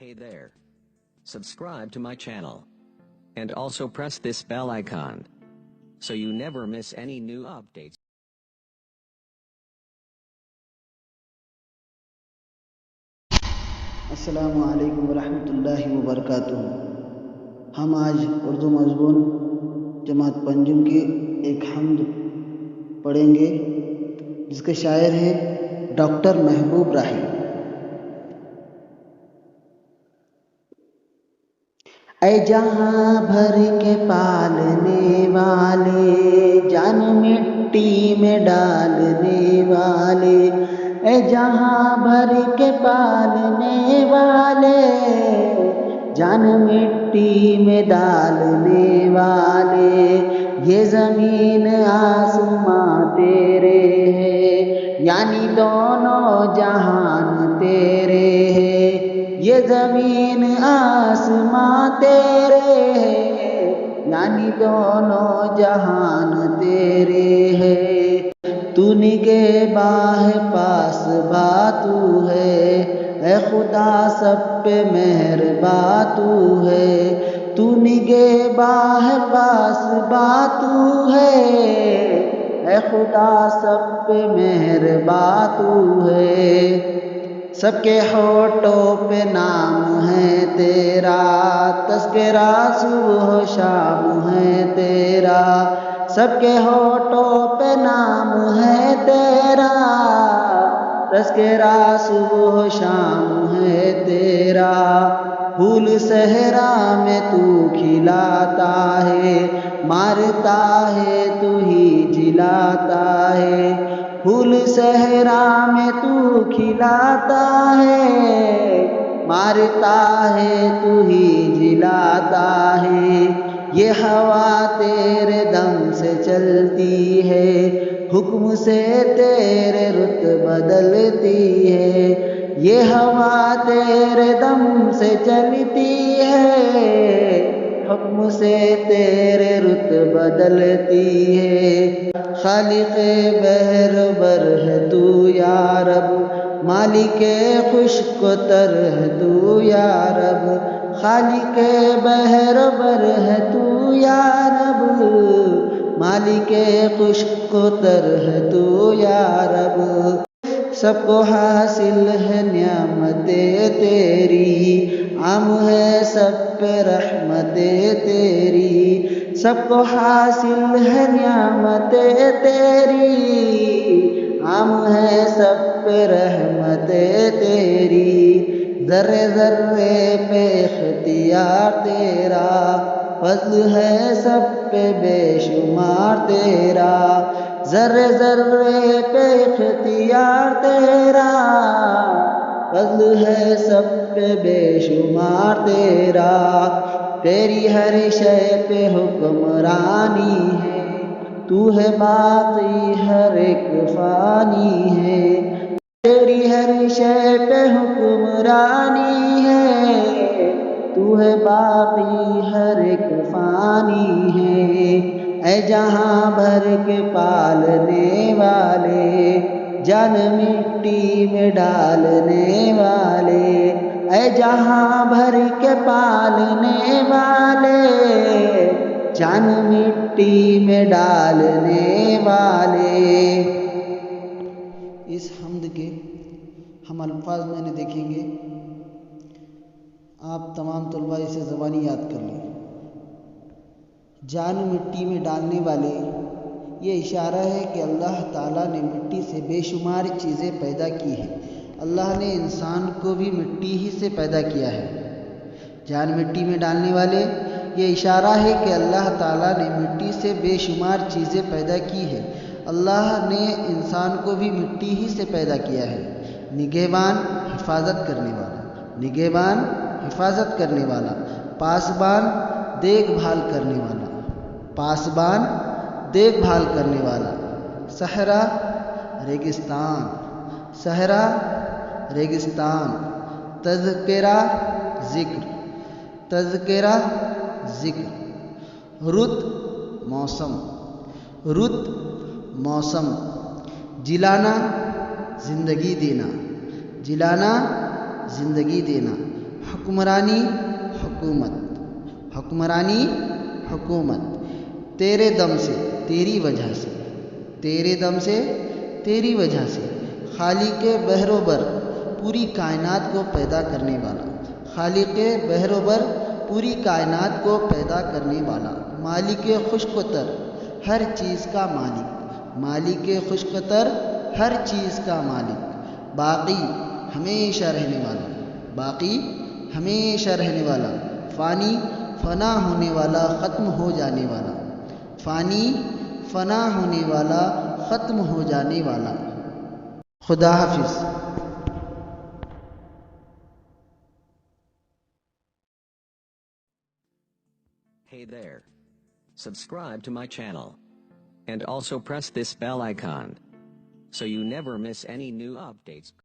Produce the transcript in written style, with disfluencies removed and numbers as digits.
Hey there. Subscribe to my channel. And also press this bell icon, so you never miss any new updates. السلام علیکم ورحمۃ اللہ وبرکاتہ۔ ہم آج اردو مضمون جماعت پنجم کی ایک حمد پڑھیں گے جس کے شاعر ہیں ڈاکٹر محبوب راہی۔ اے جہاں بھر کے پالنے والے، جان مٹی میں ڈالنے والے، اے جہاں بھر کے پالنے والے، جان مٹی میں ڈالنے والے، یہ زمین آسماں تیرے ہے، یعنی دونوں جہان تیرے ہے، یہ زمین آسماں تیرے ہے، یعنی دونوں جہان تیرے ہے۔ تو نگہباں پاس باتو ہے، اے خدا سب پہ مہرباں تو ہے۔ تو نگہباں پاس باتو ہے، اے خدا سب پہ مہرباں تو ہے۔ سب کے ہونٹوں پہ نام ہے تیرا، تذکرہ صبح و شام ہے تیرا۔ سب کے ہونٹوں پہ نام ہے تیرا، تذکرہ صبح و شام ہے تیرا۔ پھول صحرا میں تو کھلاتا ہے، مارتا ہے تو ہی جلاتا ہے۔ پھول صحرا میں تو کھلاتا ہے، مارتا ہے تو ہی جلاتا ہے۔ یہ ہوا تیرے دم سے چلتی ہے، حکم سے تیرے رت بدلتی ہے۔ یہ ہوا تیرے دم سے چلتی ہے، حکم سے تیرے رت بدلتی ہے۔ خالق بحر بر ہے تو یا رب، مالک خشک و تر ہے تو یا رب۔ خالق بحر بر ہے تو یا رب، مالک خشک و تر ہے تو یا رب۔ سب کو حاصل ہے نعمتیں تیری، عام ہے سب پہ رحمتیں تیری۔ سب کو حاصل ہے نعمتیں تیری، عام ہے سب پہ رحمتیں تیری۔ ذرے ذرے پہ اختیار تیرا، فضل ہے سب پہ بے شمار تیرا۔ ذرے ذرے پہ اختیار تیرا، فضل ہے سب پہ بے شمار تیرا۔ تیری ہر شے پہ حکمرانی ہے، تو ہے باقی ہر ایک فانی ہے۔ تیری ہر شے پہ حکمرانی ہے، تو ہے باقی ہر ایک فانی ہے۔ اے جہاں بھر کے پالنے والے، جان مٹی میں ڈالنے والے، اے جہاں بھر کے پالنے والے، جان مٹی میں ڈالنے والے۔ اس حمد کے ہم الفاظ میں نے دیکھیں گے، آپ تمام طلباء اسے زبانی یاد کر لیں۔ جان مٹی میں ڈالنے والے، یہ اشارہ ہے کہ اللہ تعالیٰ نے مٹی سے بے شمار چیزیں پیدا کی ہیں۔ اللہ نے انسان کو بھی مٹی ہی سے پیدا کیا ہے۔ جان مٹی میں ڈالنے والے، یہ اشارہ ہے کہ اللہ تعالیٰ نے مٹی سے بے شمار چیزیں پیدا کی ہیں۔ اللہ نے انسان کو بھی مٹی ہی سے پیدا کیا ہے۔ نگہبان، حفاظت کرنے والا، نگہبان حفاظت کرنے والا، پاسبان دیکھ بھال کرنے والا، پاسبان دیکھ بھال کرنے والا۔ صحرا ریگستان، صحرا ریگستان۔ تذکرہ ذکر، تذکرہ ذکر۔ رت موسم، رت موسم۔ جلانا زندگی دینا، جلانا زندگی دینا۔ حکمرانی حکومت، حکمرانی حکومت، تیرے دم سے تیری وجہ سے، تیرے دم سے تیری وجہ سے، خالق بحر و بر پوری کائنات کو پیدا کرنے والا، خالق بحر و بر پوری کائنات کو پیدا کرنے والا، مالک خشک و تر ہر چیز کا مالک، مالک خشک و تر ہر چیز کا مالک، باقی ہمیشہ رہنے والا، باقی ہمیشہ رہنے والا، فانی فنا ہونے والا، ختم ہو جانے والا، فانی فنا ہونے والا، ختم ہو جانے والا۔ خدا حافظ۔ Hey there. Subscribe to my channel. And also press this bell icon, so you never miss any new updates.